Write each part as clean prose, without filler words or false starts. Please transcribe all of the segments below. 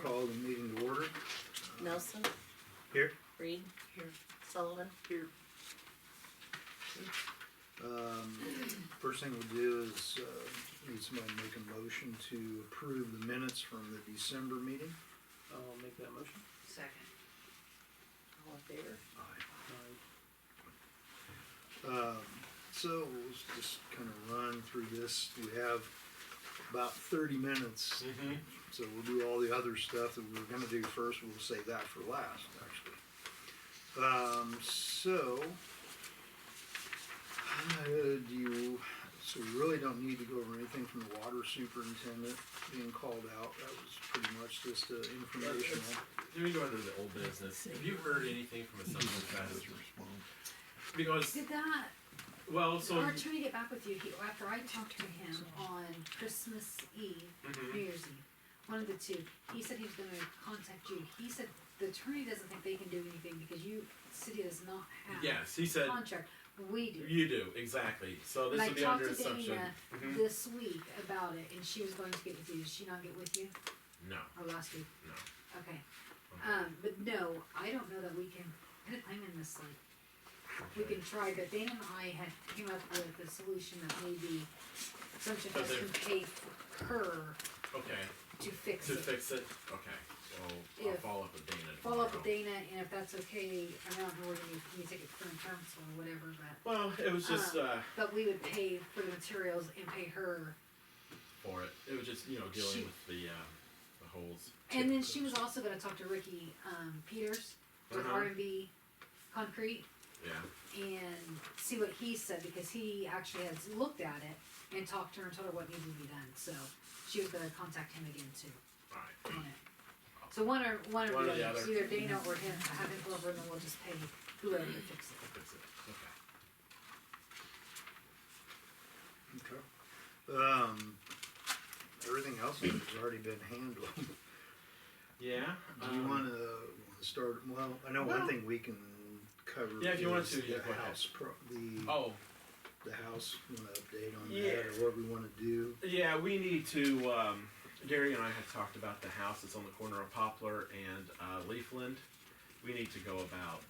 call the meeting to order. Nelson, Here. Reed, Sullivan. Here. First thing we'll do is, need somebody to make a motion to approve the minutes from the December meeting. I'll make that motion. Second. All in favor? So we'll just kind of run through this. We have about 30 minutes, Mm-hmm. so we'll do all the other stuff that we were gonna do first. We'll save that for last, actually. So we really don't need to go over anything from the water superintendent being called out. That was pretty much just informational. Let me go into the old business. Have you heard anything from Assumption Fest? Because, Did that, well, so. our attorney get back with you, after I talked to him on Christmas Eve, Mhm. New Year's Eve, one of the two, he said he was gonna contact you, he said the attorney doesn't think they can do anything because city does not have Yes, he said, contract, we do. you do, exactly. So And this I would be talked under to assumption. Dana Mhm. this week about it, and she was going to get with you, did she not get with you, No, or last week? no. Okay, Okay. but no, I don't know that we can, I'm in this like, we can try, but Dana and I had came up with a solution that maybe Assumption But Fest they're- can pay for her Okay, to fix to it. fix it, okay. Well, I'll If- follow up with Dana Follow up with tomorrow. Dana, and if that's okay, I don't know whether you take it from council or whatever, Well, it was just, but we would pay for the materials and pay her. for it. It was just, dealing She- with the holes. And then she was also gonna talk to Ricky, Peters with Uh-huh. R&B Concrete Yeah, and see what he said, because he actually has looked at it and talked to her and told her what needs to be done, so she was gonna contact him again too alright. on it. So one or One or the the other. other, either Dana or him, have him go over and then we'll just pay whoever to fix it. Fix it, okay. Okay. Everything else has already been handled. Yeah. Do you wanna start, well, I know one Well- thing we can cover. Yeah, if you want is to, yeah, the go ahead. house Oh, the house, wanna update on Yeah. that, or what we wanna do. yeah, we need to, Gary and I had talked about the house that's on the corner of Poplar and, Leafland. We need to go about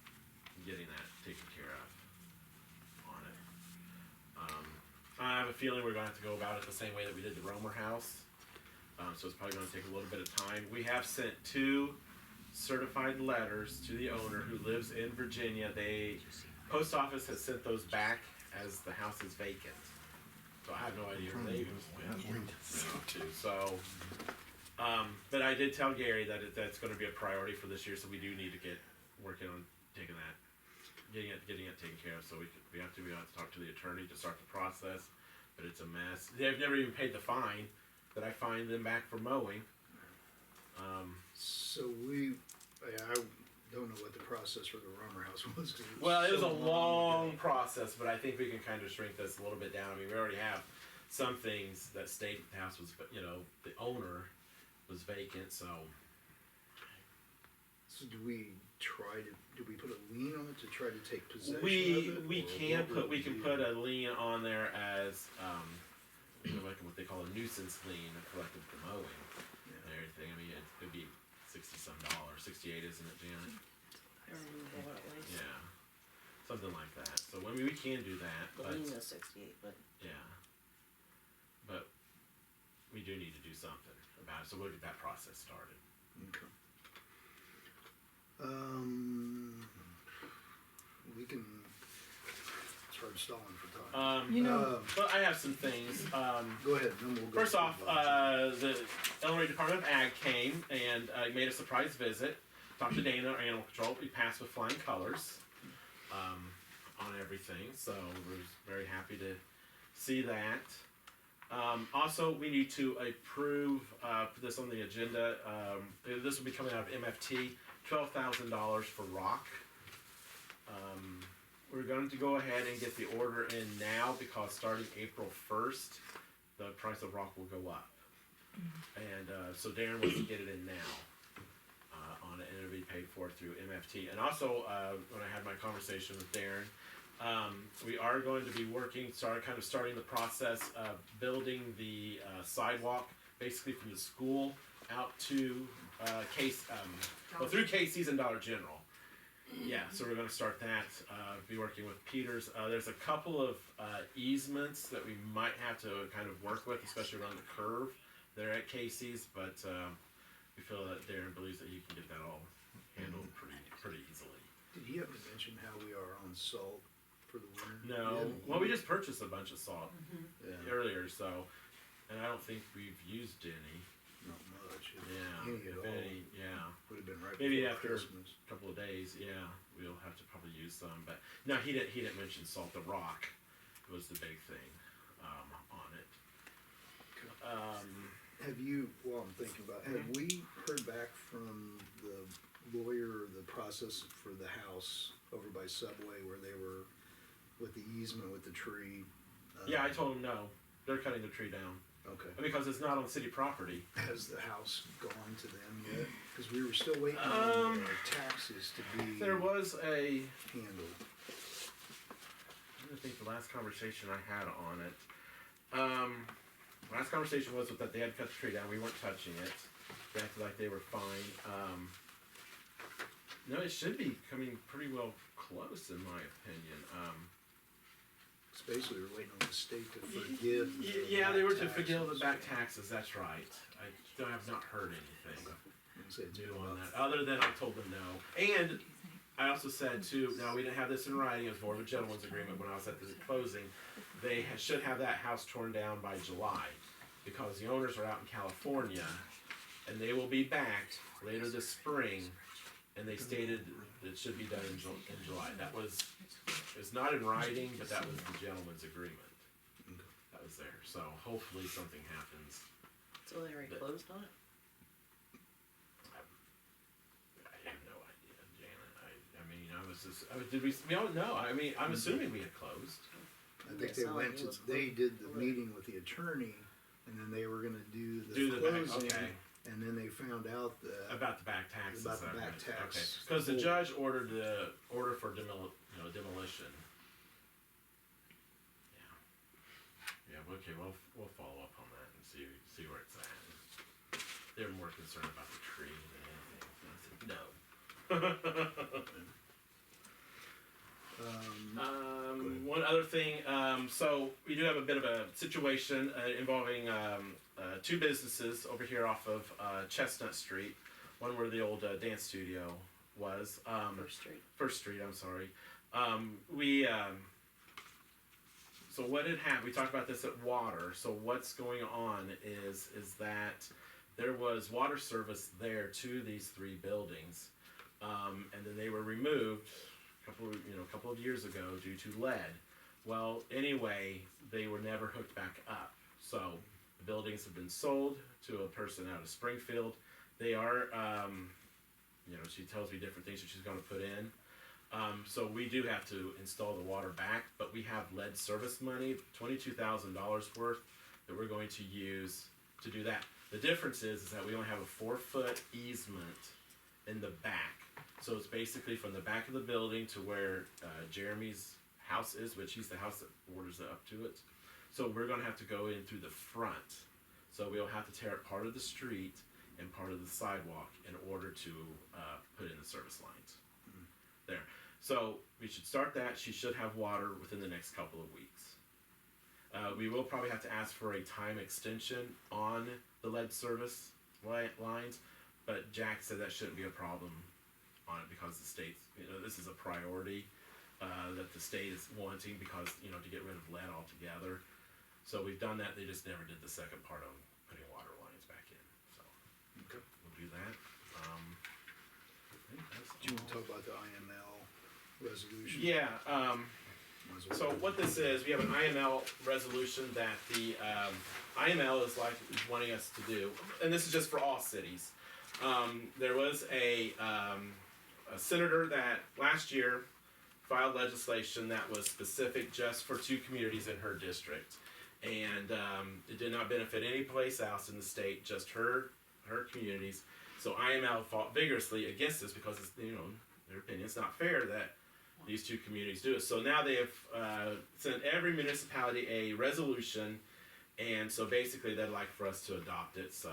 getting that taken care of on it. I have a feeling we're gonna have to go about it the same way that we did the Romer house. So it's probably gonna take a little bit of time. We have sent 2 certified letters to the owner who lives in Virginia. Post office has sent those back as the house is vacant. So I have no idea where they So, but I did tell Gary that that's gonna be a priority for this year, so we do need to get working on getting it taken care of, so we have to talk to the attorney to start the process, but it's a mess. They've never even paid the fine that I fined them back for mowing. So I don't know what the process for the Romer house was. 'Cause Well, it was a so long process, but I think we can kind of shrink this a little bit down. I mean, we already have some things that state the house was, the owner was vacant, so. So do we put a lien on it to try to take possession of We it? we or can what would put we can do? put a lien on there as like what they call a nuisance lien, collective for mowing Yeah. and everything. I mean, it'd be $60-some, 68, isn't it, Janet? I don't remember what it was. Yeah, something like that. So I mean, we can do that, The but lien was 68, but yeah, but we do need to do something about it. So we'll get that process started. Okay. We can, it's hard stalling for time. But I have some things. Go ahead, then we'll go. First through off, those. the Illinois Department of Ag came and made a surprise visit. Talked to Dana, our animal control. We passed with flying colors on everything, so we're very happy to see that. Also, we need to approve, put this on the agenda. This will be coming out of MFT, $12,000 for rock. We're going to go ahead and get the order in now because starting April 1st, the price of rock will go up. And so Darren wants to get it in now on it, and it'll be paid for through MFT. And also, when I had my conversation with Darren, we are going to be starting the process of building the sidewalk basically from the school out to through Casey's and Dollar General. Yeah, so we're going to start that. Be working with Peters. There's a couple of easements that we might have to kind of work with, especially around the curve there at Casey's. But we feel that Darren believes that he can get that all handled pretty easily. Did he happen to mention how we are on salt for the winter? No, well, we just purchased a bunch of salt Yeah, earlier, so, and I don't think we've used any. not much. if Yeah, any if at all. any, yeah. Would have been right Maybe before after- Christmas. Couple of days, yeah, we'll have to probably use some, but no, he didn't mention salt. The rock was the big thing on it. Have you, while I'm thinking about, have we heard back from the lawyer, the process for the house over by Subway where they were with the easement with the tree? Yeah, I told him no. They're cutting the tree down Okay. because it's not on city property. Has the house gone to them yet? Cause we were still waiting on the taxes to be There was a. handled. I think the last conversation I had on it. Last conversation was that they had cut the tree down. We weren't touching it. They acted like they were fine. No, it should be coming pretty well close, in my opinion. It's basically we're waiting on the state to forgive. the Yeah, they were to back forgive the taxes. back taxes. That's right. I still have not heard anything And say it's new been on about that, other than I told them no. And I also said too. Now we didn't have this in writing. It was more of a gentleman's agreement when I was at the closing. They should have that house torn down by July, because the owners are out in California, and they will be back later this spring. And they stated it should be done in July. That was, it's not in writing, but that was the gentleman's agreement. That was there. So hopefully something happens. So they already But- closed on it? I have no idea, Janet. I mean, did we don't know. I mean, I'm assuming we had closed. I think they went to, they did the meeting with the attorney, and then they were gonna do the back, closing, okay. and then they found out that, About the back taxes. About the that back right. tax. Okay. Because the judge ordered the order for demolition. Yeah. Yeah. Okay. We'll follow up on that and see where it's at. They're more concerned about the tree than anything. I said no. One other thing, so we do have a bit of a situation involving two businesses over here off of Chestnut Street. One where the old dance studio was. First Street, I'm sorry. So what had happened, we talked about this at Water. So what's going on is that there was water service there to these three buildings. And then they were removed a couple of years ago due to lead. Well, anyway, they were never hooked back up. So the buildings have been sold to a person out of Springfield. They are, she tells me different things that she's going to put in. So we do have to install the water back, but we have lead service money, $22,000 worth, that we're going to use to do that. The difference is that we only have a 4-foot easement in the back. So it's basically from the back of the building to where Jeremy's house is, which he's the house that borders up to it. So we're going to have to go in through the front. So we'll have to tear up part of the street and part of the sidewalk in order to put in the service lines. There. So we should start that. She should have water within the next couple of weeks. We will probably have to ask for a time extension on the lead service lines, but Jack said that shouldn't be a problem on it because the state, this is a priority that the state is wanting because, to get rid of lead altogether. So we've done that. They just never did the second part of putting water lines back in. So Okay. we'll do that. I think that's Do you want to all. talk about the IML resolution? Yeah. Might as well. So what this is, we have an IML resolution that the IML is wanting us to do, and this is just for all cities. There was a senator that last year filed legislation that was specific just for 2 communities in her district, and it did not benefit any place else in the state, just her communities. So IML fought vigorously against this because it's, their opinion, it's not fair that these 2 communities do it. So now they have sent every municipality a resolution, and so basically they'd like for us to adopt it. So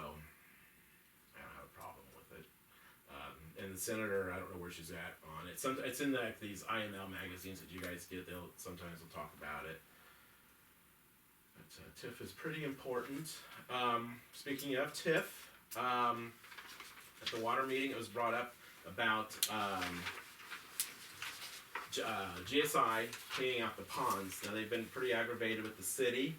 the senator, I don't know where she's at on it. It's in like these IML magazines that you guys get. Sometimes they'll talk about it. But TIF is pretty important. Speaking of TIF, at the water meeting, it was brought up about GSI cleaning out the ponds. Now they've been pretty aggravated with the city.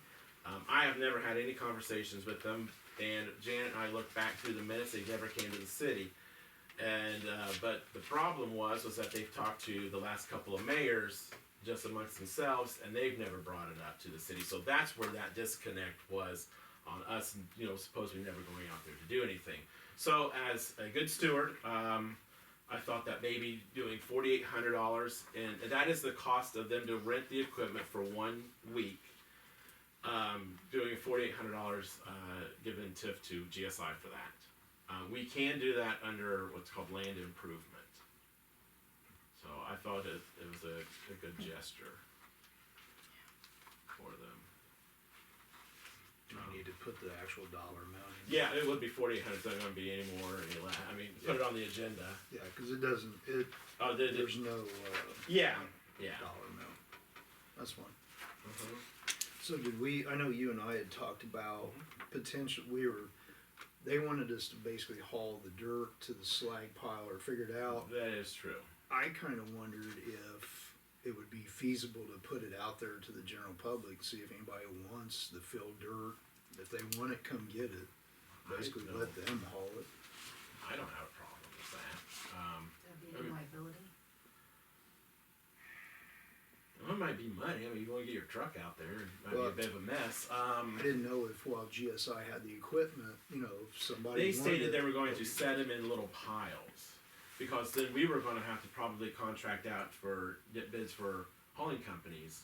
I have never had any conversations with them, and Janet and I looked back through the minutes. They never came to the city, and but the problem was that they've talked to the last couple of mayors just amongst themselves, and they've never brought it up to the city. So that's where that disconnect was on us, supposedly never going out there to do anything. So as a good steward, I thought that maybe doing $4,800, and that is the cost of them to rent the equipment for 1 week. Doing $4,800, giving TIF to GSI for that. We can do that under what's called land improvement. So I thought it was a good gesture for them. Do we need to put the actual dollar amount in? Yeah, it would be $4,800. It's not going to be any more or any less. I mean, put it on the agenda. Yeah, cause it doesn't, Oh, there's no, yeah. dollar amount. That's fine. Mhm. So I know you and I had talked about potential, they wanted us to basically haul the dirt to the slag pile or figure it out. That is true. I kinda wondered if it would be feasible to put it out there to the general public, see if anybody wants the filled dirt. If they want it, come get it. Basically I let don't- them haul it. I don't have a problem with that. That'd be a liability. Well, it might be money. I mean, you want to get your truck out there, it might Well, be a bit of a mess. I didn't know if while GSI had the equipment, if somebody They wanted stated it, they were going to set them in little piles, because then we were going to have to probably contract out get bids for hauling companies,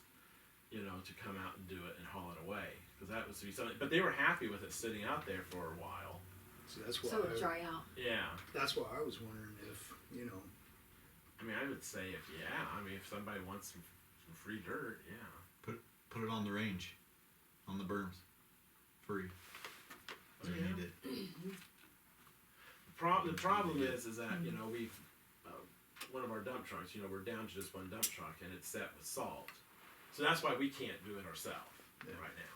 to come out and do it and haul it away, because that was to be something. But they were happy with it sitting out there for a while. So that's why So it'd dry out. Yeah, that's why I was wondering if, I mean, I would say if somebody wants some free dirt, yeah. Put it on the range, on the berms, free. So you Yeah. need it. The problem is that we've one of our dump trucks. We're down to just one dump truck, and it's set with salt. So that's why we can't do it ourselves Yeah. right now.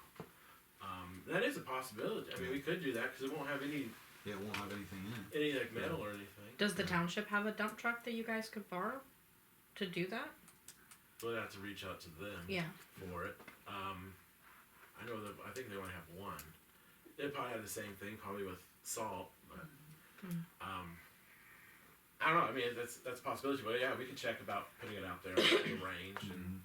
That is a possibility. I mean, we could do that because it won't have any Yeah, it won't have anything in it. like metal or anything. Does the township have a dump truck that you guys could borrow to do that? We'll have to reach out to them Yeah. for it. I know that I think they only have one. They'd probably have the same thing, probably with salt, but I don't know. I mean, that's a possibility. But yeah, we can check about putting it out there in the range and.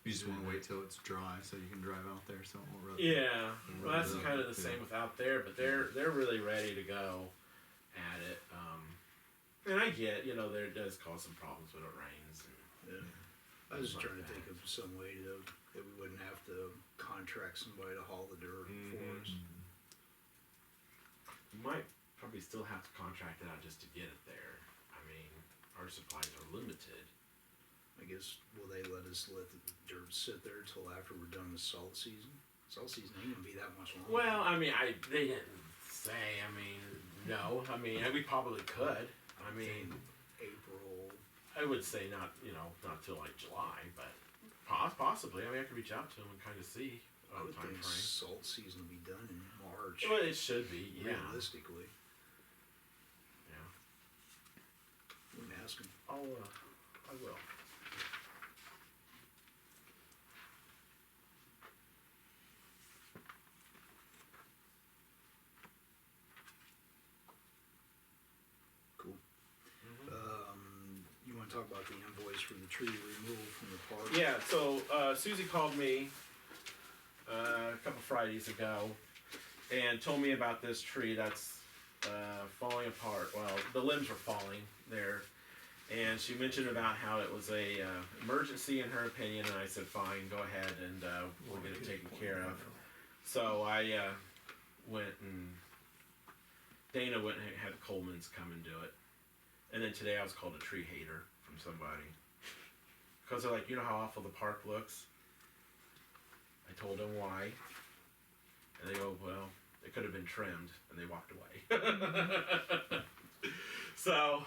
You just want to wait till it's dry so you can drive out there, so it won't rub. Yeah, well, that's Yeah. kind of the same with out there, but they're really ready to go at it. And I get, there does cause some problems when it rains. I was just trying to think of some way that we wouldn't have to contract somebody to haul the dirt for us. You might probably still have to contract it out just to get it there. I mean, our supplies are limited. I guess, will they let us let the dirt sit there till after we're done with salt season? Salt season ain't gonna be that much longer. Well, I mean, they didn't say. I mean, no. I mean, we probably could. I mean, April, I would say not till like July, but possibly. I mean, I could reach out to them and kind of see I would time think frame. salt season will be done in March, Well, it should be, yeah. realistically. Yeah. We can ask them. I will. Cool. Mm-hmm. You wanna talk about the invoice for the tree removal from the park? Yeah, so Susie called me a couple Fridays ago and told me about this tree that's falling apart. Well, the limbs are falling there, and she mentioned about how it was a emergency in her opinion. And I said, "Fine, go ahead, and we'll get it taken care of." So I went and Dana went and had Coleman's come and do it, and then today I was called a tree hater from somebody. Because they're like, how awful the park looks? I told them why. And they go, well, it could have been trimmed. And they walked away. So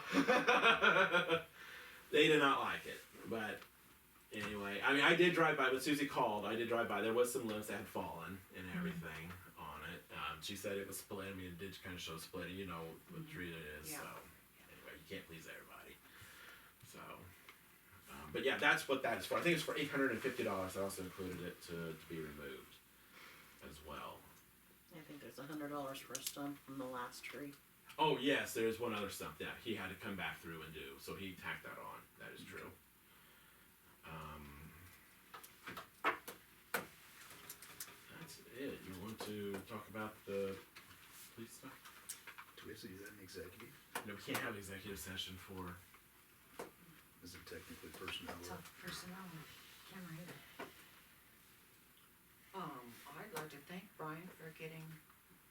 they did not like it. But anyway, I mean, I did drive by when Susie called. I did drive by. There was some limbs that had fallen and everything on it. She said it was split. I mean, it did kind of show splitting. You know what tree it is. Yeah. So anyway, you can't please everybody. So, but yeah, that's what that is for. I think it's for $850. I also included it to be removed as well. I think there's $100 for a stump from the last tree. Oh yes, there's one other stump that he had to come back through and do. So he tacked that on. That is true. That's it. You want to talk about the police stuff? Do we have to do that in executive? No, we can't have executive session for. Is it technically personnel? Tough personnel, camera either. I'd like to thank Brian for getting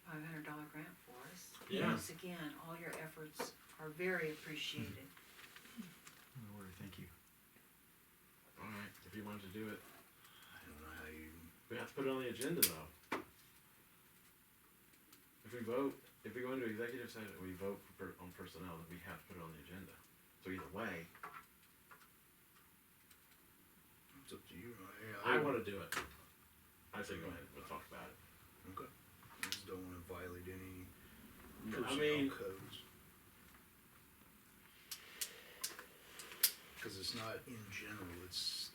a $500 grant for us. Yeah. Once again, all your efforts are very appreciated. No worry, thank you. All right, if you wanted to do it, I don't know how you, we have to put it on the agenda though. If we go into executive session, we vote on personnel, then we have to put it on the agenda. So either way, it's up to you. I want to do it. I say go ahead. We'll talk about it. Okay. I just don't wanna violate any I personnel mean, codes. Cause it's not in general, it's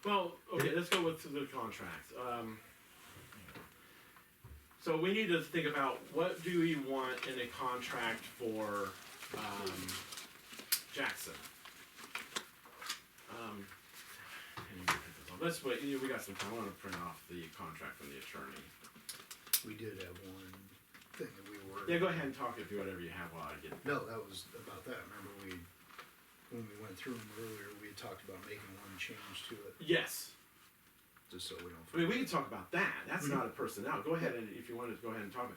well, okay. Let's go with the contract. So we need to think about what do we want in a contract for Jackson. Let's wait. We got some time. I want to print off the contract from the attorney. we did have one thing that we were. Yeah, go ahead and talk if you whatever you have while I get. No, that was about that. Remember when we went through them earlier, we had talked about making one change to it, Yes. just so we don't. I mean, we can talk about that. That's not a personnel. Go ahead and if you wanted to go ahead and talk.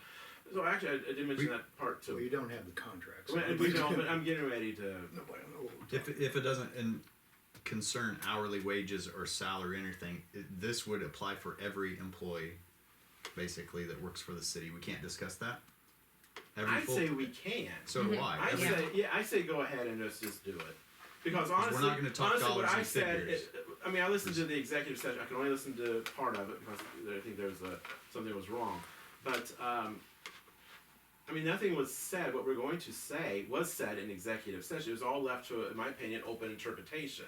So actually, I did mention that part too. Well, you don't have the contracts. We don't, but I'm getting ready to. Nobody knows what we're If it doesn't concern hourly wages or salary or anything, this would apply for every employee, basically, that works for the city. We can't discuss that? I say we can. So do I. I Every- say, I say go ahead and just do it. Because we're honestly, not gonna talk honestly, what dollars I and said, figures. I mean, I listened to the executive session. I can only listen to part of it because I think there's something was wrong. But I mean, nothing was said. What we're going to say was said in executive session. It was all left to, in my opinion, open interpretation.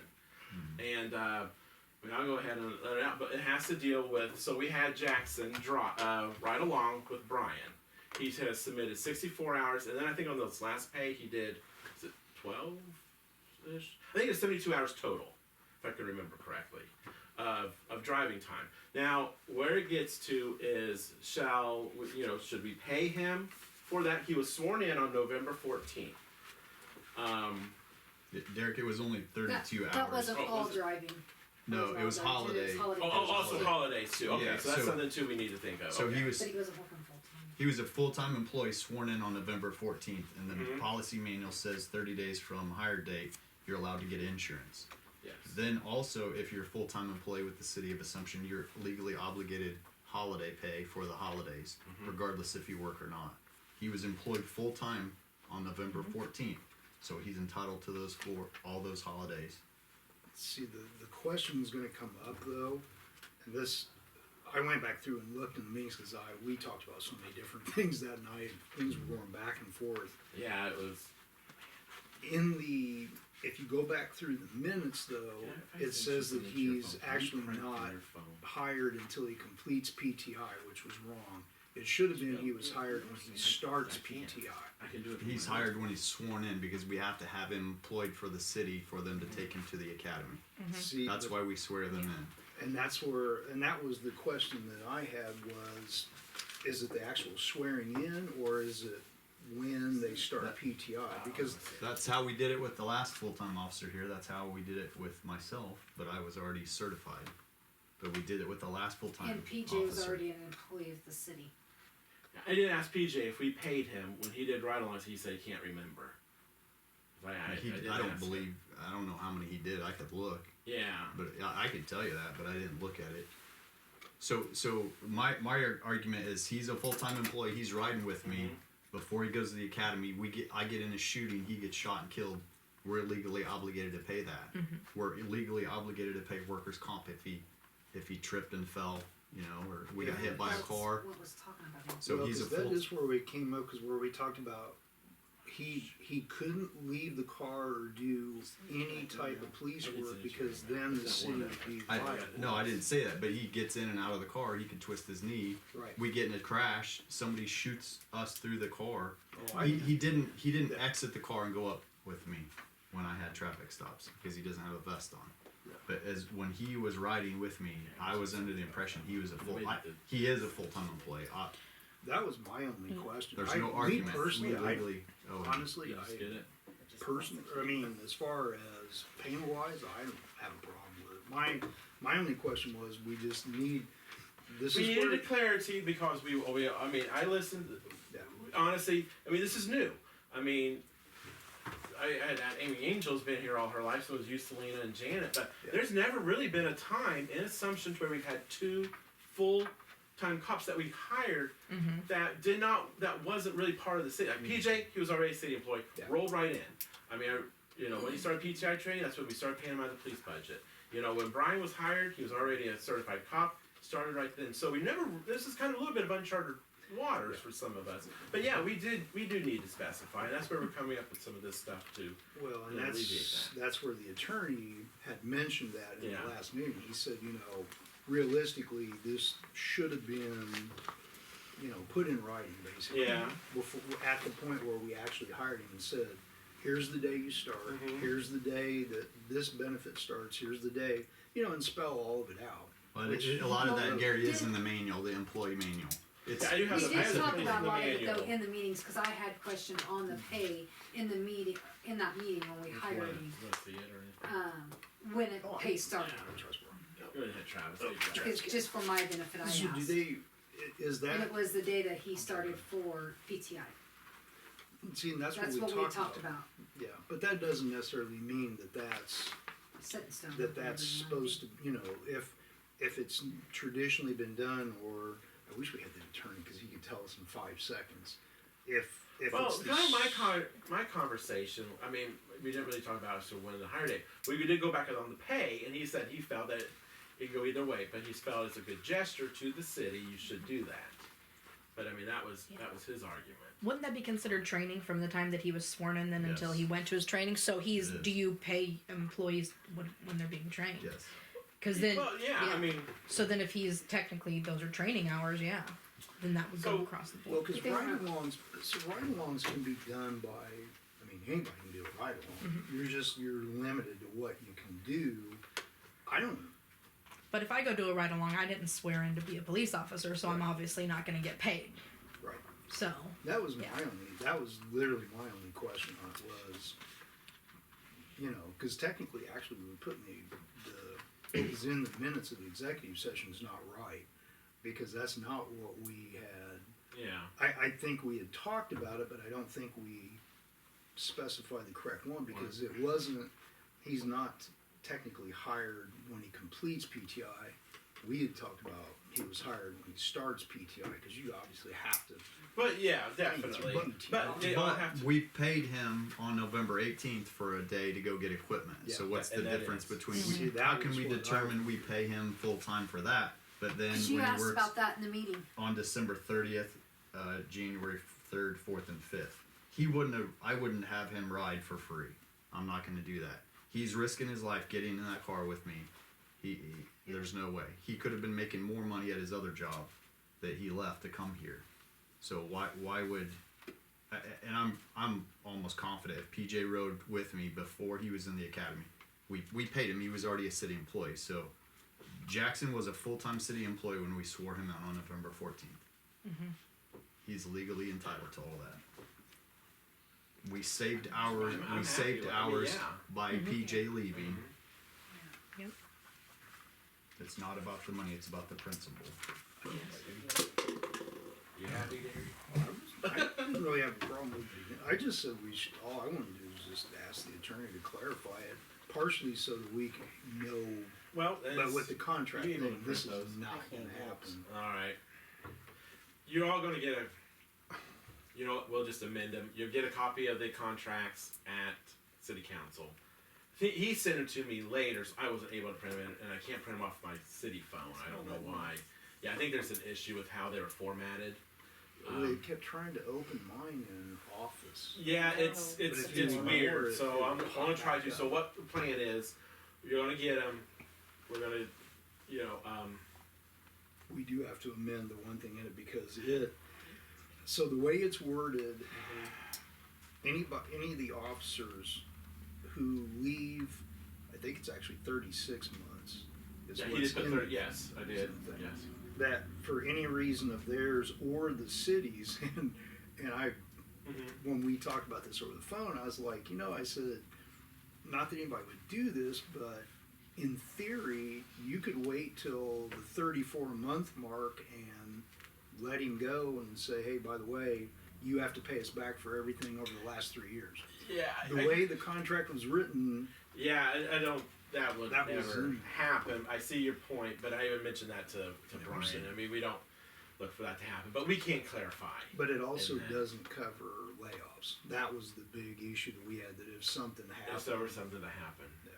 And I mean, I'll go ahead and let it out. But it has to deal with. So we had Jackson right along with Brian. He has submitted 64 hours, and then I think on this last pay he did, is it 12-ish? I think it's 72 hours total, if I can remember correctly, of driving time. Now, where it gets to is, should we pay him for that? He was sworn in on November 14th. Derek, it was only 32 hours. That wasn't Oh, all was it? driving. No, it was holiday. Also holidays too. Okay, Yeah, so that's so- something too we need to think of. So okay. he was But he wasn't working full time. he was a full-time employee sworn in on November 14th, and the Mhm. policy manual says 30 days from hire date you're allowed to get insurance. Yes. Then also, if you're a full-time employee with the city of Assumption, you're legally obligated holiday pay for the holidays, regardless if you work or not. He was employed full-time on November 14th, so he's entitled to those all those holidays. See, the question's gonna come up though, and this, I went back through and looked in the meetings, cause we talked about so many different things that night, things were going back and forth. Yeah, it was. If you go back through the minutes though, Yeah, it says that he's actually Print from not your phone. hired until he completes PTI, which was wrong. It should have been he was hired when he starts PTI. I can do it. from He's my- hired when he's sworn in because we have to have him employed for the city for them to take him to the academy. See, That's why we swear them in. and that was the question that I had was, is it the actual swearing in or is it when they start PTI? Because That's how we did it with the last full-time officer here. That's how we did it with myself, but I was already certified. But we did it with the last full-time And PJ was officer. already an employee of the city. I did ask PJ if we paid him when he did ride-alongs. He said he can't remember. I did I don't ask him. believe. I don't know how many he did. I could look, Yeah. but I could tell you that. But I didn't look at it. So my argument is he's a full-time employee. He's riding with me. before he goes to the academy, I get in a shooting, he gets shot and killed. We're legally obligated to pay that. We're legally obligated to pay workers' comp if he tripped and fell, you know, or we got hit by a That's car. what was talking about him. So Well, he's a 'cause that full. is where we came up, because where we talked about he couldn't leave the car or do any type of police work because then the city would be liable. No, I didn't say that, but he gets in and out of the car. He could twist his knee. Right. We get in a crash. Somebody shoots us through the car. Oh, He didn't exit the car and go up with me when I had traffic stops because he doesn't have a vest on. But when he was riding with me, I was under the impression he was he is a full-time employee. That was my only question. There's no argument. Me personally, We legally owe him. honestly, You just get it. I mean, as far as payment wise, I don't have a problem with it. My only question was, we just need, this We is where, needed clarity because I mean, I listened, yeah, honestly, I mean, this is new. I mean, Amy Angel's been here all her life, so is Selena and Janet, but Yeah. there's never really been a time in Assumption where we've had two full-time cops that we hired that wasn't really part of the city. Like PJ, he was already a city employee, Yeah. rolled right in. I mean, when he started PTI training, that's when we started paying him out of the police budget. You know, when Brian was hired, he was already a certified cop, started right then. So this is kind of a little bit of uncharted waters for some of us. But yeah, we do need to specify, and that's where we're coming up with some of this stuff too. well, and Yeah, alleviate that's where the attorney had mentioned that in Yeah. the last meeting. He said, you know, realistically, this should have been, you know, put in writing, basically. Yeah. Before, at the point where we actually hired him and said, here's the day you start, here's the day that this benefit starts, here's the day, you know, and spell all of it out. But Which- a lot of that, Gary, is Did- in the manual, the employee manual. It's, Yeah, I do have We the- I have did the talk piece about in a the lot of it though manual. in the meetings, cause I had questions on the pay in the meeting, in that meeting when we hired him, You wanna see it or anything? when it pay started. Go ahead, Travis. It's just for my benefit, I So do asked. they, is And that, it was the day that he started for PTI. see, and that's That's what what we we talked talked about. about, Yeah, but that doesn't necessarily mean that that's, set in stone. that's supposed to, you know, if it's traditionally been done, or, I wish we had the attorney, cause he could tell us in 5 seconds. If Well, it's the kind of my conversation. I mean, we didn't really talk about it, so when the hire date. We did go back on the pay, and he said he felt that it could go either way, but he felt it's a good gesture to the city. You should do that. But I mean, that was his argument. Wouldn't that be considered training from the time that he was sworn in then until Yes. he went to his training? So It is. do you pay employees when they're being trained? yes. Because then, Well, yeah, I mean, so then if he's technically, those are training hours, yeah, then that would go So- across the board. well, cause They were- ride-alongs can be done by, I mean, anybody can do a ride-along. You're limited to what you can do. I don't, But if I go to a ride along, I didn't swear in to be a police officer, so I'm obviously not going to get paid. right. So, That was Yeah. that was literally my only question on it was, you know, because technically, actually, we were putting it was in the minutes of the executive session is not right, because that's not what we had. yeah. I think we had talked about it, but I don't think we specified the correct one, because it wasn't, he's not technically hired when he completes PTI. We had talked about he was hired when he starts PTI, because you obviously have to. But yeah, definitely. But they all have to. We paid him on November 18th for a day to go get equipment. Yeah, So what's the and that difference is- between, See, that how can was we what I- determine we pay him full-time for that, but then Cause when you he asked works about that in the meeting. on December 30th, January 3rd, 4th, and 5th, I wouldn't have him ride for free. I'm not gonna do that. He's risking his life getting in that car with me. There's no way. He could have been making more money at his other job that he left to come here. So why would, and I'm almost confident if PJ rode with me before he was in the academy, we paid him. He was already a city employee. So Jackson was a full-time city employee when we swore him out on November 14th. He's legally entitled to all that. We saved hours. I'm We happy saved with it. I mean, hours yeah. by PJ leaving. Yep. It's not about the money. It's about the principle. You happy, Gary? I didn't really have a problem with it. I just said all I want to do is just ask the attorney to clarify it, partially so that we can know, Well, but with the contract you need thing, to this print is those. not gonna happen. All right. You're all gonna get you know what, we'll just amend them. You'll get a copy of the contracts at city council. He sent them to me later, so I wasn't able to print them, and I can't print them off my city phone. I don't know why. Yeah, I think there's an issue with how they were formatted. They kept trying to open mine in Office. Yeah, it's But if you it's want weird. more, So it- I'm gonna try to. So what the plan is, you're gonna get them. We're gonna, you know, We do have to amend the one thing in it because so the way it's worded, any of the officers who leave, I think it's actually 36 months. Is yeah, he what's did put in 30. it. Yes, I did. Yes. That for any reason of theirs or the cities, and I, Mm-hmm. when we talked about this over the phone, I was like, I said, not that anybody would do this, but in theory, you could wait till the 34-month mark and let him go and say, hey, by the way, you have to pay us back for everything over the last 3 years. Yeah. The way the contract was written, Yeah, I don't. That would That was never in- happen. I see your point, but I even mentioned that to Brian. seen it. I mean, we don't look for that to happen, but we can clarify. but it also In that. doesn't cover layoffs. That was the big issue that we had, that if something happened. If there was something to happen. Yeah.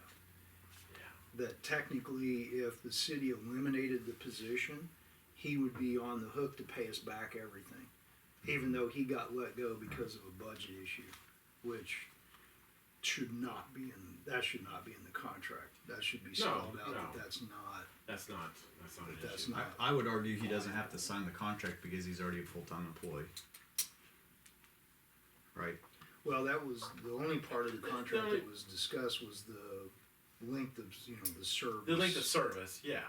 Yeah. That technically, if the city eliminated the position, he would be on the hook to pay us back everything, even though he got let go because of a budget issue, which should not be that should not be in the contract. That should be spelled out no. that that's not. That's not an That's issue. not. I would argue he doesn't have to sign the contract because he's already a full-time employee. Right? Well, that was the only part of the contract that was discussed was the length of the service. The length of service, yeah.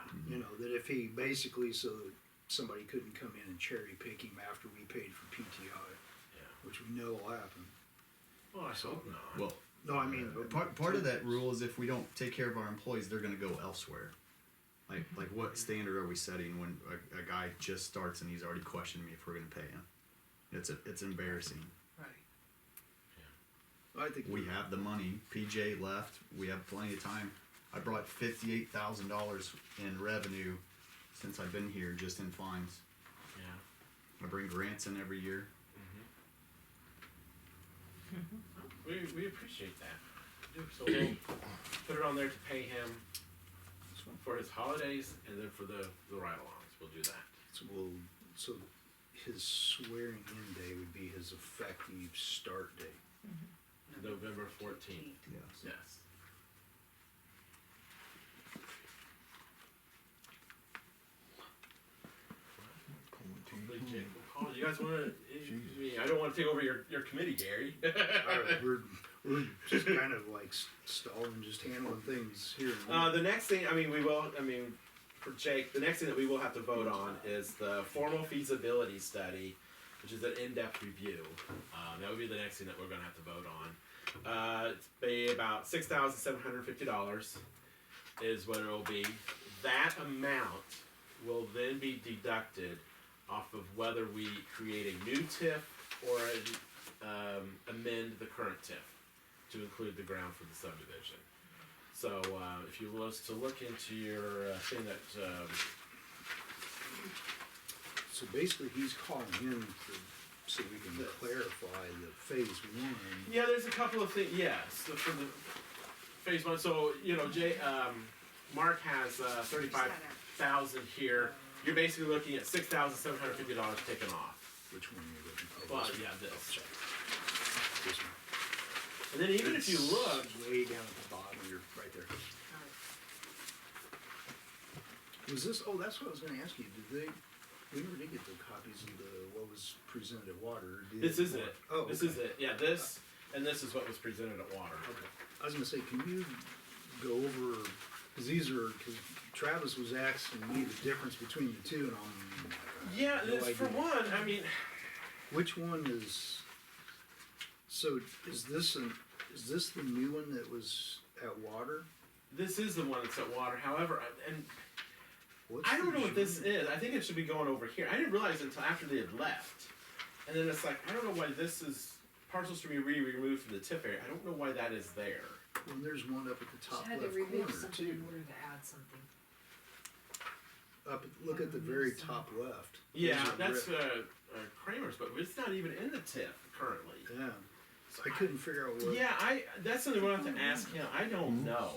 That if he basically so that somebody couldn't come in and cherry pick him after we paid for PTI, Yeah. which we know will happen. Well, I hope not. Well, No, I mean part of that rule is if we don't take care of our employees, they're going to go elsewhere. Like what standard are we setting when a guy just starts and he's already questioning me if we're going to pay him? It's embarrassing. Right. I think We have the money. PJ left. We have plenty of time. I brought $58,000 in revenue since I've been here, just in fines. Yeah. I bring grants in every year. We appreciate that. So we'll put it on there to pay him for his holidays and then for the ride-alongs. We'll do that. so his swearing in day would be his effective start date. November 14th. Yes. Yes. Hopefully Jake will call. You guys want to? I don't want to take over your committee, Gary. Alright, we're just kind of like stalling, just handling things here. The next thing, for Jake, the next thing that we will have to vote on is the formal feasibility study, which is an in-depth review. That would be the next thing that we're going to have to vote on. It's be about $6,750 is what it will be. That amount will then be deducted off of whether we create a new TIF or amend the current TIF to include the ground for the subdivision. So if you was to look into your thing that So basically, he's calling in so we can This. clarify the phase one. yeah, there's a couple of things. Yes, for the phase one. So Mark has 35,000 here. You're basically looking at $6,750 taken off. Which one are you looking for? Well, This one? yeah, this. This one. And then even if you It's look, way down at the bottom, you're right there. Was this? Oh, that's what I was going to ask you. We never did get the copies of what was presented at Water. Did this is it. Oh, This okay. is it. Yeah, this and this is what was presented at Water. Okay. I was going to say, can you go over? Because Travis was asking me the difference between the two, and I'm Yeah, no this, for idea. one, Which one is? So is this the new one that was at Water? this is the one that's at Water. However, and What's I don't the know what this genre? is. I think it should be going over here. I didn't realize it until after they had left. And then it's like, I don't know why this is parcels to be removed from the TIF area. I don't know why that is there. Well, there's one up at the top Had to left remove corner something too. in order to add something. Look at the very top left. Yeah, There's a that's red- Kramer's, but it's not even in the TIF currently. Yeah, So I couldn't figure out what. Yeah, that's something we'll have to ask him. I don't know.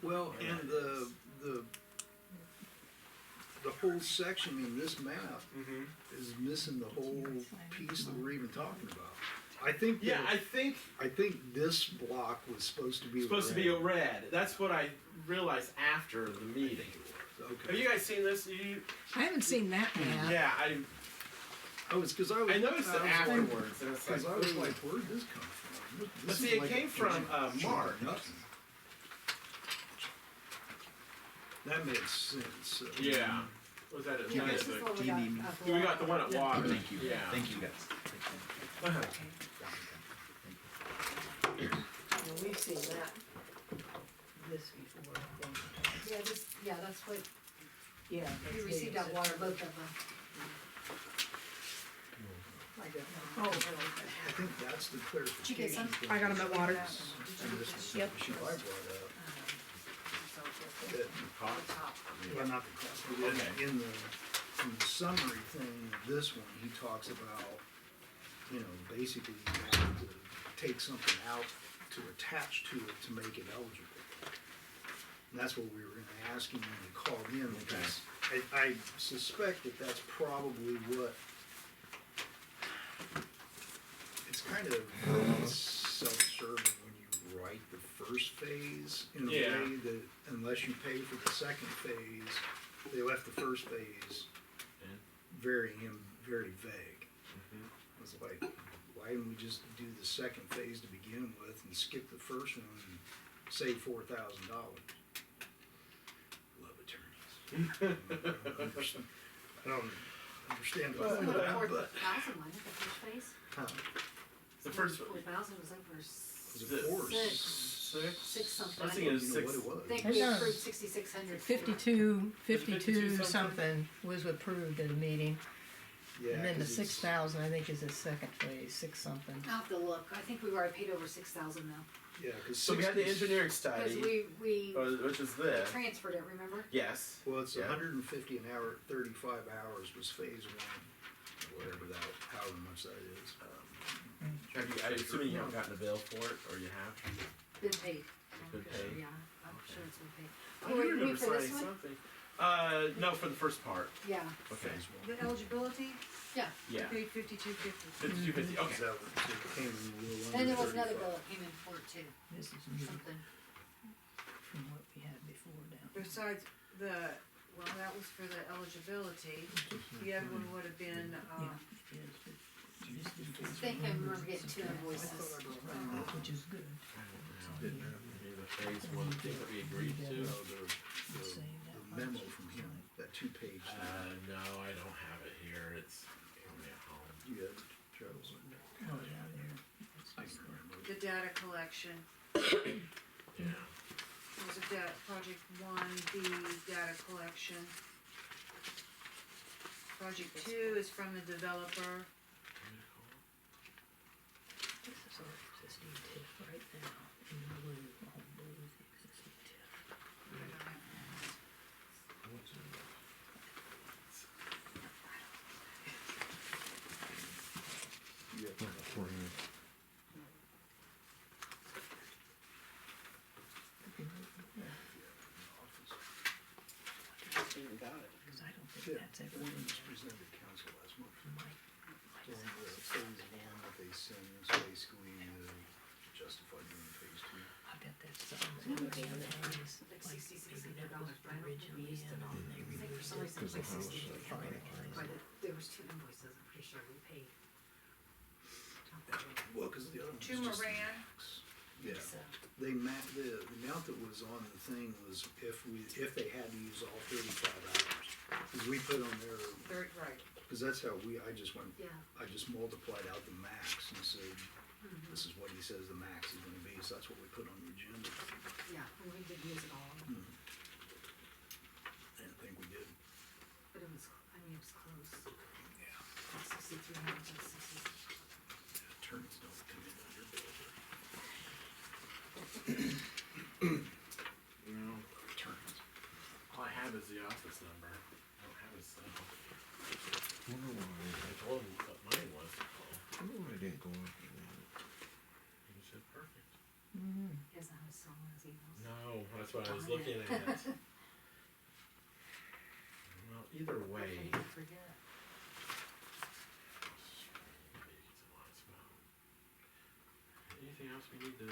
Well, and the whole section, I mean, this map Mm-hmm. is missing the whole piece that we're even talking about. I think. Yeah, that- I think I think this block was supposed to be. supposed to be a red. That's what I realized after the meeting. Have Okay. you guys seen this? You, I haven't seen that map. yeah, Oh, it's because I was. I noticed it was afterwards, and it's Because I was ooh. like, where'd this come from? This But is see, it like came a from, chunk of Mark. nothing. That makes sense. Yeah. Was that it? Yeah, That this is is a- what do we you got. need me? we got the one at Water. Thank you. Yeah. Thank you guys. Uh-huh. Well, we've seen that, this before, I think. Yeah, that's what, Yeah. we that's received it. out water, both of them. I don't know. Oh, I think that's the clarification. Did you get some? thing. I got 'em at Water. And this is Yep. the issue I brought up. That, Cost? well, not the cost, but Okay. in the summary thing, this one, he talks about, you know, basically you have to take something out to attach to it to make it eligible. And that's what we were gonna ask him when he called in, because I suspect that that's probably what. It's kind of self-serving when you write the first phase in a Yeah. way that unless you pay for the second phase, they left the first phase Yeah. very vague. Mhm. I was like, why didn't we just do the second phase to begin with and skip the first one and save $4,000? Love attorneys. I don't understand the point of that, but. 4,000, wasn't it, the first phase? Huh. The first 4,000 was over Was it four? Six? six something. I was thinking it was You know six. what it was. I think I we know. approved 6,600. 52 52 something was approved at a meeting, Yeah, and then the 'cause 6,000, I think, is the second phase, 6 something. I'll have to look, I think we've already paid over 6,000 though, Yeah, because So we had the engineering because study, we which is this. transferred it, remember? Yes. Well, it's Yeah. 150 an hour, 35 hours was phase one, or whatever that, however much that is. Have you, I'm assuming you haven't gotten a bill for it, or you have? Been paid. Been paid? Yeah, I'm sure it's been paid. I Oh, do wait, remember for this signing one? something. No, for the first part. Yeah, Okay. Phase one. The eligibility, yeah, Yeah. paid 52.50. 5250. So Okay. that was- so it came in a little under and there was another 35. bill that came in for it too, This is new something. from what we had before down. Besides well, that was for the eligibility. The other one would have been, Yeah, it is, but this I is think I remember getting two I invoices. thought I brought mine up, which is good. Maybe the phase one thing that we agreed to. No, the memo from him, that 2-page. No, I don't have it here. It's only at home. You had Joe's. Oh, yeah, there. I can remember. the data collection. Yeah. There was a project 1B data collection. Project 2 is from the developer. This is our existing TIF right now, in blue, all blue is the existing TIF. Even got it. Because I don't think Yeah, that's ever one been was presented to council last month. Mike. So the phase one that they send is basically justify doing phase two. I bet that's something that was on the days, Like like $6,600, maybe that was but I don't think we originally used it in, all. and they I think for removed some it reason it was like because 6,600, but finalized. there was two invoices, I'm pretty sure we paid. Well, cause the other one was To just the Moran. max. Yeah, So, they the amount that was on the thing was if they had to use all 35 hours. Cause we put on there, Third, right. cause that's how I just went, yeah. I just multiplied out the max and said, Mhm. this is what he says the max is gonna be, so that's what we put on the agenda. Yeah, and we did use it all, Hmm. I didn't think we did. but it was, I mean, it was close. Yeah. 6,300, 60. Attorneys don't come in under bill. No. Attorneys. All I have is the office number. I don't have his cell. told him what mine was. Oh, I didn't go up. He said perfect. Mm-hmm. He doesn't have a cell on his emails. No, that's what I was Darn it. looking at. Well, either way. Hopefully you forget. Anything else we need to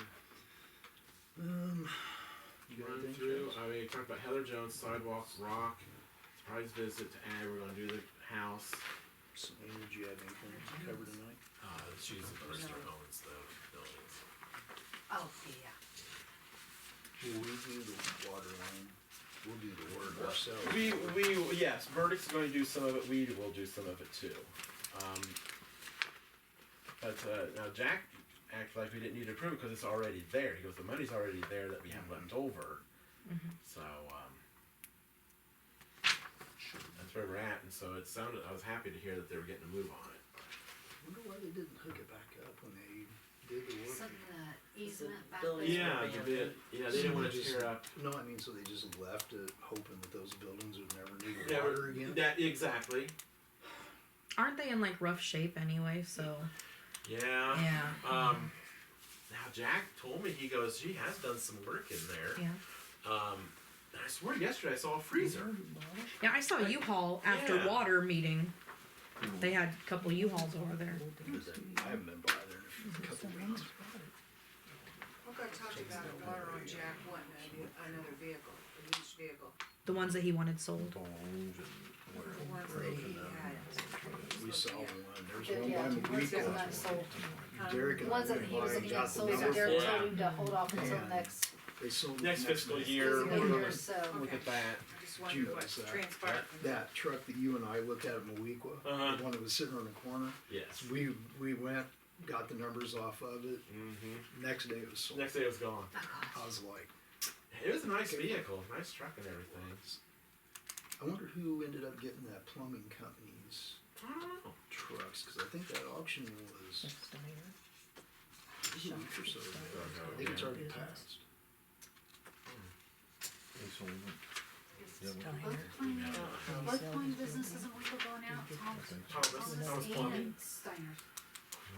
You got run anything, through? Travis? I mean, we talked about Heather Jones, sidewalk, rock, surprise visit to Ag, we're gonna do the house. Selena, did you have anything covered tonight? She's the person who owns the buildings. Oh, yeah. Will we do the water line? We'll do the water ourselves. Yes, Verdict's going to do some of it, we will do some of it too. But now Jack acted like we didn't need to approve it because it's already there. He goes, the money's already there that we have left over. So, that's where we're at, and so it sounded, I was happy to hear that they were getting a move on it. Wonder why they didn't hook it back up when they did the work. Some of the easement back buildings there. Yeah, were the bit, yeah, they didn't want to Just- tear up. No, I mean, so they just left it hoping that those buildings would never need Never- water again? That, exactly. Aren't they in like rough shape anyway? So Yeah. yeah. Now Jack told me, he goes, she has done some work in there. Yeah. And I swear yesterday I saw a freezer. Yeah, I saw a U-Haul after Yeah. water meeting. They had a couple U-Hauls over there. I haven't been by there in a couple weeks. We're gonna talk about it, water on Jack wanting another vehicle, a used vehicle. The ones that he wanted sold. Bones and The whatever. ones that he had. We saw one, there's Yeah, one by the ones that were Malik. not sold. Derek The and I ones that went he was by and looking got at the sold, so number. Derek Yeah. told him to hold off until Yeah. next They sold it Next fiscal year, fiscal we're year, gonna so. look at that. I just Did wondered you what notice that? transpired from that. That truck that you and I looked at in Mawikwa, Uh-huh. the one that was sitting on the corner, Yes. we went, got the numbers off of it, Mm-hmm. next day it was sold. Next day it was gone. I was like, It was a nice vehicle, nice truck and everything. I wonder who ended up getting that plumbing company's I don't know. trucks, cause I think that auction was a week or so ago. I think it's already passed. They sold it. Yeah, Both plumbing businesses in Waco going out, Thomas and Plumbing. Steiner's.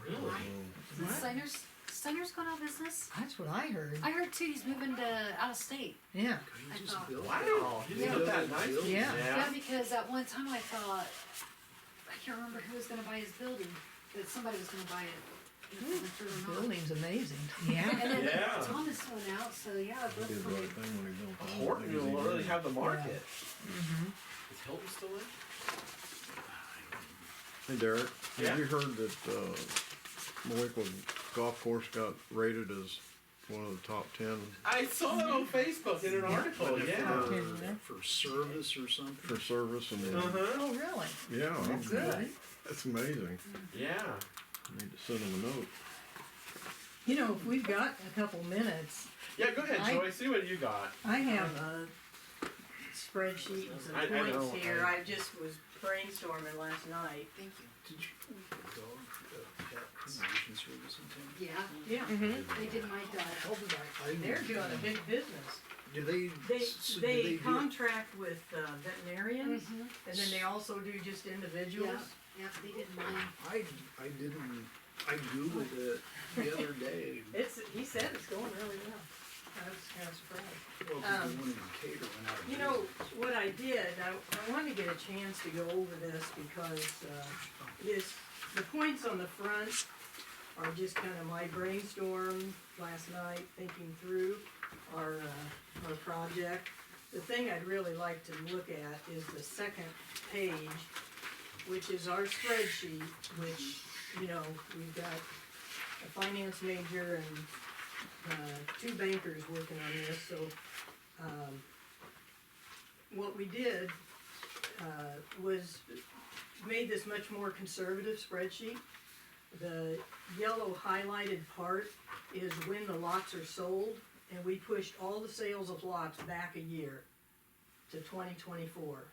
Really? What? Steiner's going out of business? That's what I heard. I heard too, he's moving to out of state. Yeah. He I just thought- built Wow, you Yeah. got that nice. Yeah. Yeah, because at one time I thought, I can't remember who was gonna buy his building, but somebody was gonna buy it. if it went through or The not. building's amazing. Yeah. And then Yeah. Thomas went out, so yeah, both He did of the right them. thing when he built it. Horton will really have the market. Mm-hmm. Is Hilton still in? Hey Derek, Yeah. have you heard that, Mawikwa Golf Course got rated as one of the top 10 I saw that on Facebook in an article, But if yeah. for service or something. for service and, Uh-huh. Oh, really? yeah, That's good. that's amazing. Yeah. Need to send him a note. You know, if we've got a couple minutes, Yeah, go ahead, Joy, see what you got. I have a spreadsheet and some I know, points here, I- I just was brainstorming last night. Thank you. Did you dog cat cremation service in town? Yeah, Yeah, Mm-hmm. they did my dog. I didn't they're even doing know. a big business. Do they? They, do they do it? contract with veterinarians, Mhm. and then they also do just individuals. Yeah, they did mine. I didn't. I googled it the other day. He said it's going really well. I was kinda surprised. Well, 'cause the one in Decatur went out of You know, business. what I did, I wanted to get a chance to go over this because, the points on the front are just kind of my brainstorm last night, thinking through our project. The thing I'd really like to look at is the second page, which is our spreadsheet, which, you know, we've got a finance major and two bankers working on this, so, what we did, was made this much more conservative spreadsheet. The yellow highlighted part is when the lots are sold, and we pushed all the sales of lots back a year to 2024.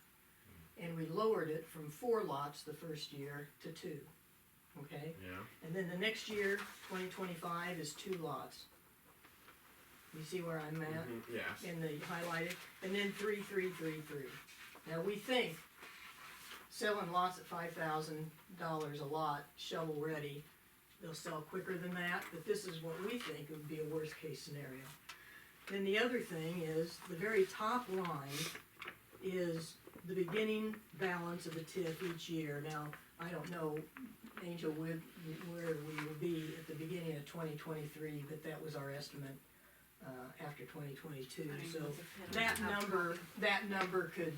And we lowered it from 4 lots the first year to 2, okay? Yeah. And then the next year, 2025, is 2 lots. You see where I'm at? Mhm, yes. In the highlighted, and then 3, 3, 3, 3. Now, we think selling lots at $5,000 a lot, shovel ready. They'll sell quicker than that, but this is what we think would be a worst case scenario. Then the other thing is, the very top line is the beginning balance of the TIF each year. Now, I don't know, Angel, where we will be at the beginning of 2023, but that was our estimate after 2022. So that number could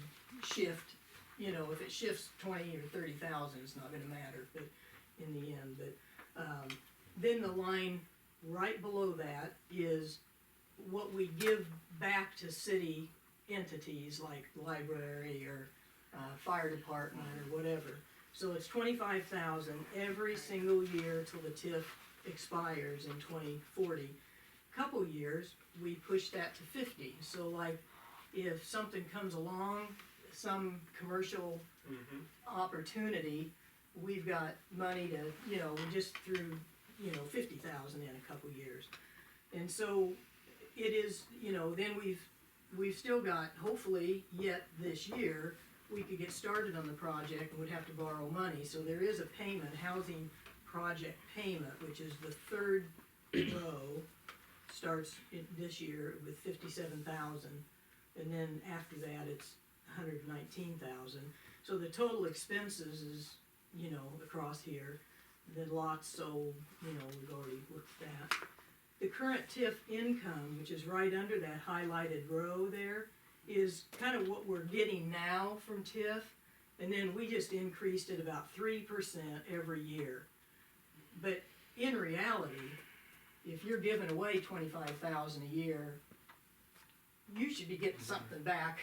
shift. You know, if it shifts 20 or 30,000, it's not going to matter. But in the end, then the line right below that is what we give back to city entities like library or fire department or whatever. So it's 25,000 every single year till the TIF expires in 2040. Couple years we push that to 50. So like if something comes along, some commercial opportunity, we've got money to, we just threw 50,000 in a couple years. And so it is, then we've still got, hopefully yet this year, we could get started on the project and would have to borrow money. So there is a payment, housing project payment, which is the third row, starts this year with 57,000, and then after that it's 119,000. So the total expenses is, across here. The lots sold, we've already looked at that. The current TIF income, which is right under that highlighted row there, is kind of what we're getting now from TIF, and then we just increased it about 3% every year. But in reality, if you're giving away 25,000 a year, you should be getting something back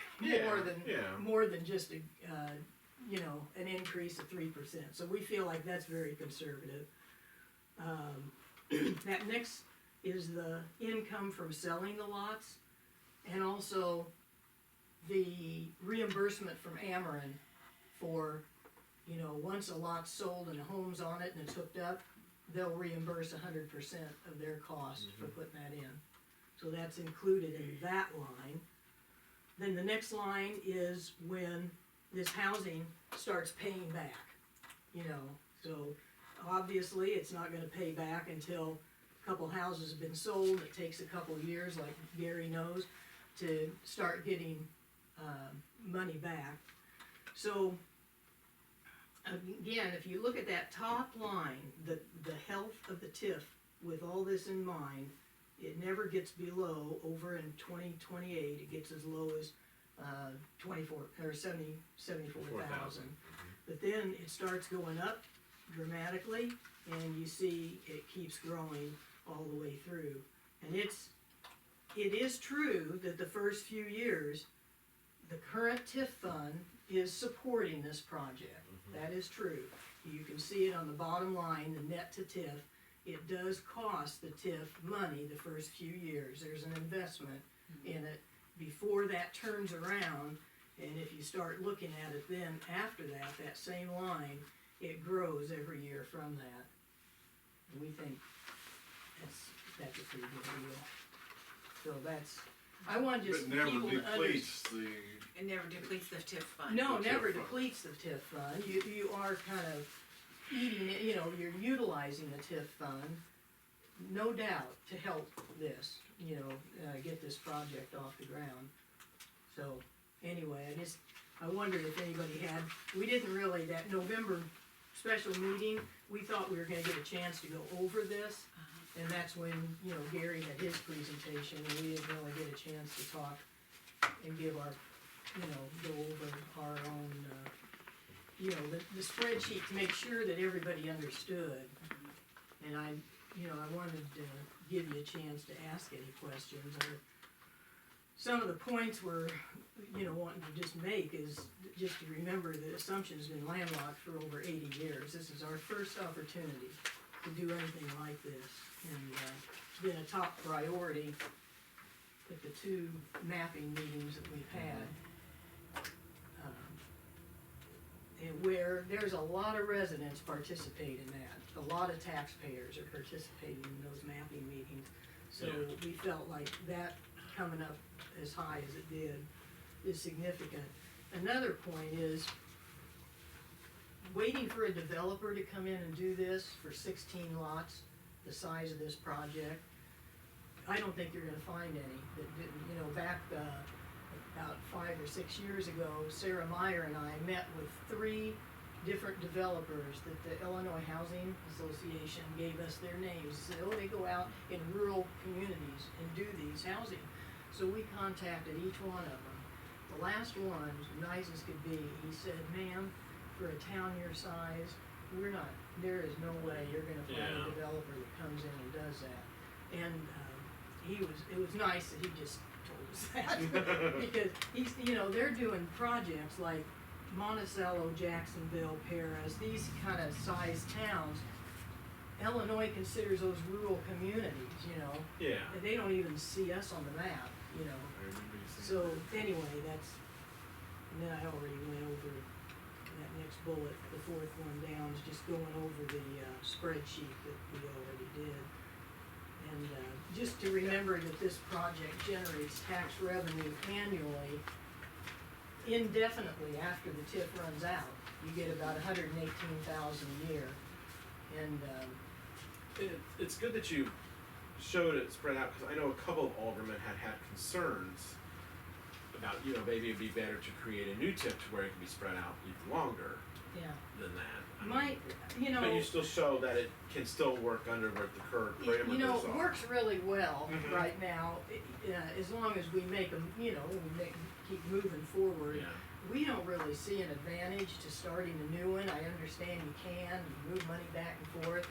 more than just an increase of 3%. So we feel like that's very conservative. That next is the income from selling the lots, and also the reimbursement from Ameren for, once a lot's sold and a home's on it and it's hooked up, they'll reimburse 100% of their cost for putting that in. So that's included in that line. Then the next line is when this housing starts paying back, so obviously it's not gonna pay back until a couple houses have been sold. It takes a couple years, like Gary knows, to start getting money back. So again, if you look at that top line, the health of the TIF, with all this in mind, it never gets below, over in 2028, it gets as low as 74,000. But then it starts going up dramatically, and you see it keeps growing all the way through. And it is true that the first few years, the current TIF fund is supporting this project. That is true. You can see it on the bottom line, the net to TIF. It does cost the TIF money the first few years. There's an investment in it before that turns around, and if you start looking at it then after that, that same line, it grows every year from that. And we think that's a pretty good deal. So that's, I want just But never people to depletes the, It never depletes the TIF fund. No, the never TIF fund. depletes the TIF fund. You are kind of eating it, you're utilizing the TIF fund, no doubt, to help this, get this project off the ground. So, anyway, I wondered if anybody we didn't really, that November special meeting, we thought we were gonna get a chance to go over this, and that's when, Gary had his presentation, and we didn't really get a chance to talk and give our, go over our own, the spreadsheet to make sure that everybody understood. And I wanted to give you a chance to ask any questions. Some of the points we're, wanting to just make is just to remember that Assumption's been landlocked for over 80 years. This is our first opportunity to do anything like this. And it's been a top priority at the 2 mapping meetings that we've had. And where there's a lot of residents participate in that. A lot of taxpayers are participating in those mapping meetings. So we felt like that coming up as high as it did is significant. Another point is, waiting for a developer to come in and do this for 16 lots, the size of this project. I don't think you're gonna find any that didn't, you know, back, about 5 or 6 years ago, Sarah Meyer and I met with 3 different developers that the Illinois Housing Association gave us their names. Said, oh, they go out in rural communities and do these housing. So we contacted each one of them. The last one, nice as could be, he said, ma'am, for a town your size, there is no way you're gonna find Yeah. a developer that comes in and does that. And, it was nice that he just told us that, because he's, you know, they're doing projects like Monticello, Jacksonville, Paris, these kind of size towns. Illinois considers those rural communities, you know, Yeah. and they don't even see us on the map, you know. I remember you saying So that. anyway, and then I already went over that next bullet, the 4th one down is just going over the spreadsheet that we already did. And just to remember that this project generates tax revenue annually, indefinitely after the TIF runs out. You get about 118,000 a year. And It's good that you showed it spread out, because I know a couple of aldermen had concerns about, you know, maybe it'd be better to create a new tip to where it can be spread out even longer yeah, than that. I my, mean, you know. but you still show that it can still work under what the current parameters You know, it are. works really well Mhm. right now, as long as we make them, you know, keep moving forward. Yeah. We don't really see an advantage to starting a new one. I understand you can, you move money back and forth.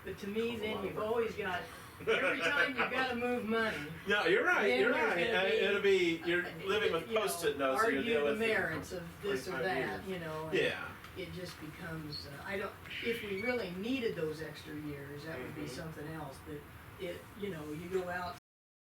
But to me, That's a then lot of you've work. always got, every time you've gotta move money. No, you're right. Then You're there's right. gonna be- It'll be you're living with you know, post-it notes. So you're argue dealing the with it for merits of this or 25 that, years. you know. and Yeah. It just becomes, if we really needed those extra years, that would be Mhm. something else, but you know, you go out